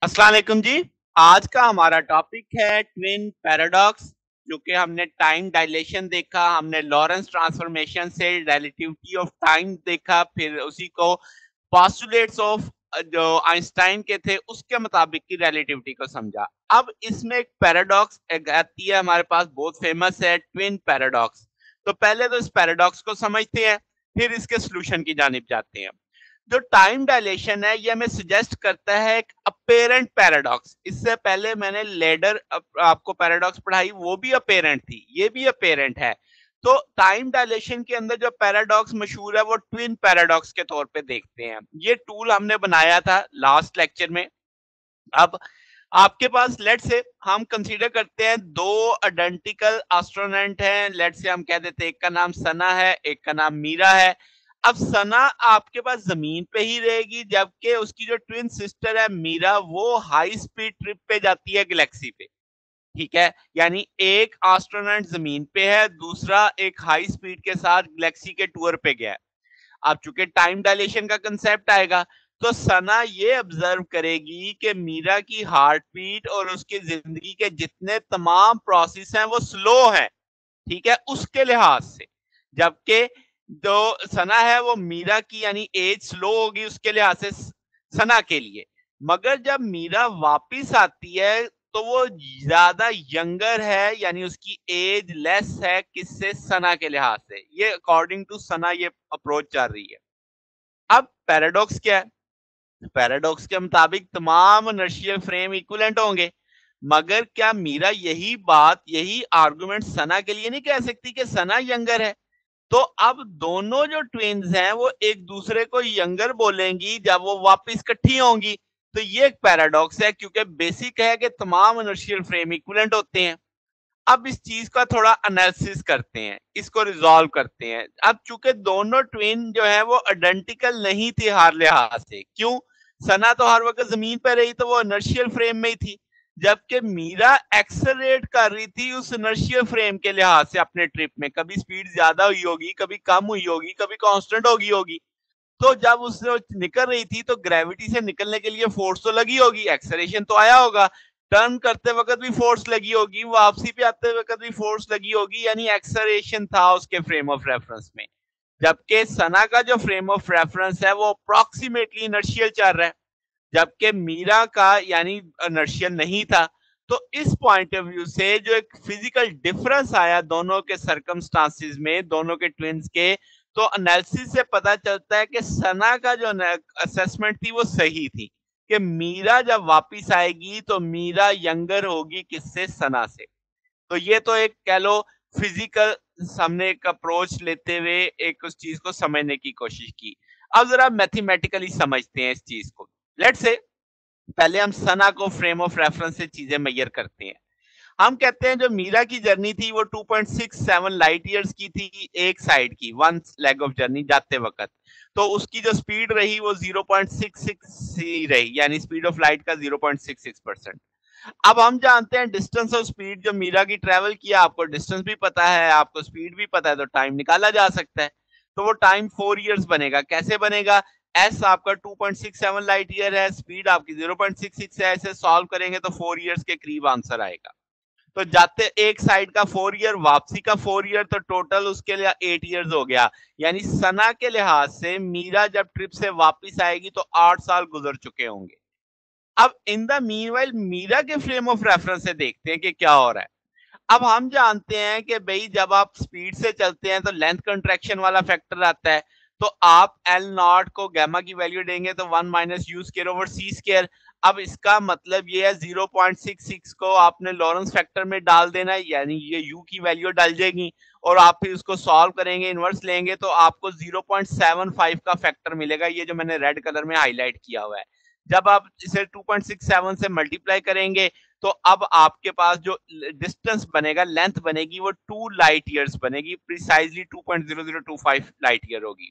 अस्सलाम वालेकुम जी। आज का हमारा टॉपिक है ट्विन पैराडॉक्स, जो कि हमने टाइम डायलेशन देखा, हमने लॉरेंस ट्रांसफॉर्मेशन से रिलेटिविटी ऑफ टाइम देखा, फिर उसी को पोस्टुलेट्स ऑफ जो आइंस्टाइन के थे उसके मुताबिक की रिलेटिविटी को समझा। अब इसमें एक पैराडॉक्स आती है हमारे पास, बहुत फेमस है, ट्विन पैराडॉक्स। तो पहले तो इस पैराडॉक्स को समझते हैं, फिर इसके सॉल्यूशन की जानिब जाते हैं। जो टाइम डायलेशन है ये हमें सजेस्ट करता है एक अपेरेंट पैराडॉक्स। इससे पहले मैंने लेडर आपको पैराडॉक्स पढ़ाई, वो भी अपेरेंट थी, ये भी अपेरेंट है। तो टाइम डायलेशन के अंदर जो पैराडॉक्स मशहूर है वो ट्विन पैराडॉक्स के तौर पे देखते हैं। ये टूल हमने बनाया था लास्ट लेक्चर में। अब आपके पास लेट से हम कंसीडर करते हैं दो आइडेंटिकल एस्ट्रोनॉट हैं। लेट से हम कह देते हैं एक का नाम सना है, एक का नाम मीरा है। अब सना आपके पास जमीन पे ही रहेगी, जबकि उसकी जो ट्विन सिस्टर है मीरा वो हाई स्पीड ट्रिप पे जाती है गैलेक्सी पे। ठीक है, यानी एक एस्ट्रोनॉट जमीन पे है, दूसरा एक हाई स्पीड के साथ गैलेक्सी के टूर पे गया है। अब चूंकि टाइम डायलेशन का कंसेप्ट आएगा, तो सना ये ऑब्जर्व करेगी कि मीरा की हार्ट बीट और उसकी जिंदगी के जितने तमाम प्रोसेस हैं वो स्लो हैं, ठीक है, उसके लिहाज से। जबकि जो सना है वो मीरा की यानी एज स्लो होगी उसके लिहाज से सना के लिए। मगर जब मीरा वापिस आती है तो वो ज्यादा यंगर है, यानी उसकी एज लेस है, किससे? सना के लिहाज से। ये अकॉर्डिंग टू सना ये अप्रोच चल रही है। अब पैराडॉक्स क्या है? पैराडॉक्स के मुताबिक तमाम इनर्शियल फ्रेम इक्विवेलेंट होंगे, मगर क्या मीरा यही बात, यही आर्गुमेंट सना के लिए नहीं कह सकती कि सना यंगर है? तो अब दोनों जो ट्विन्स हैं वो एक दूसरे को यंगर बोलेंगी जब वो वापस इकट्ठी होंगी। तो ये एक पैराडॉक्स है, क्योंकि बेसिक है कि तमाम इनर्शियल फ्रेम इक्विवेलेंट होते हैं। अब इस चीज का थोड़ा एनालिसिस करते हैं, इसको रिजॉल्व करते हैं। अब चूंकि दोनों ट्विन जो है वो आइडेंटिकल नहीं थी हर लिहाज से। क्यों? सना तो हर वक्त जमीन पर रही, तो वो इनर्शियल फ्रेम में ही थी, जबकि मीरा एक्सेलरेट कर रही थी उस इनर्शियल फ्रेम के लिहाज से अपने ट्रिप में। कभी स्पीड ज्यादा हुई होगी, कभी कम हुई होगी, कभी कांस्टेंट होगी। तो जब उससे निकल रही थी तो ग्रेविटी से निकलने के लिए फोर्स तो लगी होगी, एक्सेलरेशन तो आया होगा, टर्न करते वक्त भी फोर्स लगी होगी, वापसी पे आते वक्त भी फोर्स लगी होगी, यानी एक्सेलरेशन था उसके फ्रेम ऑफ रेफरेंस में। जबकि सना का जो फ्रेम ऑफ रेफरेंस है वो अप्रोक्सीमेटली इनर्शियल चल रहा है, जबकि मीरा का यानी इनर्शियल नहीं था। तो इस पॉइंट ऑफ व्यू से जो एक फिजिकल डिफरेंस आया दोनों के सर्कमस्टांसिस में, दोनों के ट्विन्स के, तो एनालिसिस से पता चलता है कि सना का जो असेसमेंट थी वो सही थी, कि मीरा जब वापस आएगी तो मीरा यंगर होगी किससे? सना से। तो ये तो एक कह लो फिजिकल हमने एक अप्रोच लेते हुए एक उस चीज को समझने की कोशिश की। अब जरा मैथमेटिकली समझते हैं इस चीज को। लेट्स से पहले हम सना को फ्रेम ऑफ रेफरेंस से चीजें मेजर करते हैं। हम कहते हैं जो मीरा की जर्नी थी वो 2.67 लाइट ईयर्स की थी, एक साइड की, वन लेग ऑफ जर्नी जाते वक्त। तो उसकी जो स्पीड रही वो 0.66 ही रही, यानी स्पीड ऑफ लाइट का 0.66%। अब हम जानते हैं डिस्टेंस और स्पीड जो मीरा की ट्रेवल किया, आपको डिस्टेंस भी पता है, आपको स्पीड भी पता है, तो टाइम निकाला जा सकता है। तो वो टाइम 4 इयर्स बनेगा। कैसे बनेगा? एस आपका 2.67 लाइट ईयर है, स्पीड आपकी 0.66 है, ऐसे सॉल्व करेंगे तो 4 इयर्स के करीब आंसर आएगा। तो जाते एक साइड का 4 ईयर, वापसी का 4 ईयर, तो टोटल उसके लिए 8 इयर्स हो गया। यानी सना के लिहाज से मीरा जब ट्रिप से वापस आएगी तो 8 साल गुजर चुके होंगे। अब इन द मीनवाइल मीरा के फ्रेम ऑफ रेफरेंस से देखते हैं कि क्या हो रहा है। अब हम जानते हैं कि भाई जब आप स्पीड से चलते हैं तो लेंथ कंट्रैक्शन वाला फैक्टर आता है। तो आप एल नॉट को गामा की वैल्यू देंगे तो 1 minus u square over c square. अब इसका मतलब ये है 0.66 को आपने लॉरेंस फैक्टर में डाल देना है, यानी ये यू की वैल्यू डाल जाएगी, और आप फिर उसको सॉल्व करेंगे, इनवर्स लेंगे, तो आपको 0.75 का फैक्टर मिलेगा, ये जो मैंने रेड कलर में हाईलाइट किया हुआ है। जब आप इसे 2.67 से मल्टीप्लाई करेंगे तो अब आपके पास जो डिस्टेंस बनेगा, लेंथ बनेगी, वो 2 लाइट ईयर्स बनेगी, प्रिसाइजली 2.0025 लाइट ईयर होगी।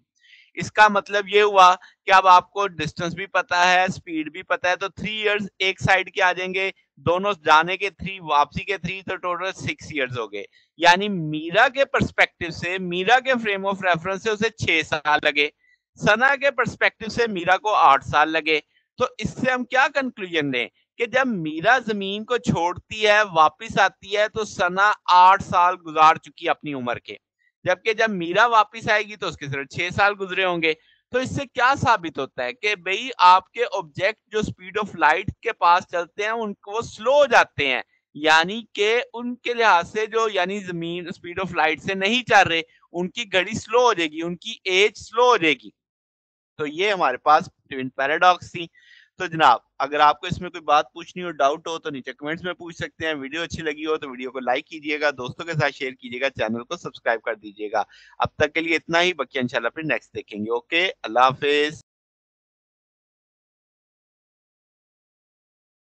इसका मतलब ये हुआ कि अब आपको डिस्टेंस भी पता है, स्पीड भी पता है, तो 3 इयर्स एक साइड के आ जाएंगे, दोनों जाने के 3, वापसी के 3, तो टोटल 6 इयर्स हो गए। यानी मीरा के पर्सपेक्टिव से, मीरा के फ्रेम ऑफ रेफरेंस से उसे 6 साल लगे, सना के पर्सपेक्टिव से मीरा को 8 साल लगे। तो इससे हम क्या कंक्लूजन लें कि जब मीरा ज़मीन को छोड़ती है, वापिस आती है तो सना 8 साल गुज़ार चुकी है अपनी उम्र के। जबकि जब मीरा वापिस आएगी तो उसके सिर्फ 6 साल गुज़रे होंगे। तो इससे क्या साबित होता है कि भई आपके ऑब्जेक्ट जो स्पीड ऑफ लाइट के पास चलते हैं उनको वो स्लो हो जाते हैं। यानी कि उनके लिहाज से जो यानी ज़मीन स्पीड ऑफ लाइट से नहीं चल रहे, उनकी घड़ी स्लो हो जाएगी, उनकी एज स्लो हो जाएगी। तो ये हमारे पास ट्विन पैराडॉक्स थी। तो जनाब अगर आपको इसमें कोई बात पूछनी हो, डाउट हो तो नीचे कमेंट्स में पूछ सकते हैं। वीडियो अच्छी लगी हो तो वीडियो को लाइक कीजिएगा, दोस्तों के साथ शेयर कीजिएगा, चैनल को सब्सक्राइब कर दीजिएगा। अब तक के लिए इतना ही, बाकी इंशाल्लाह फिर नेक्स्ट देखेंगे। ओके, अल्लाह हाफ़िज़।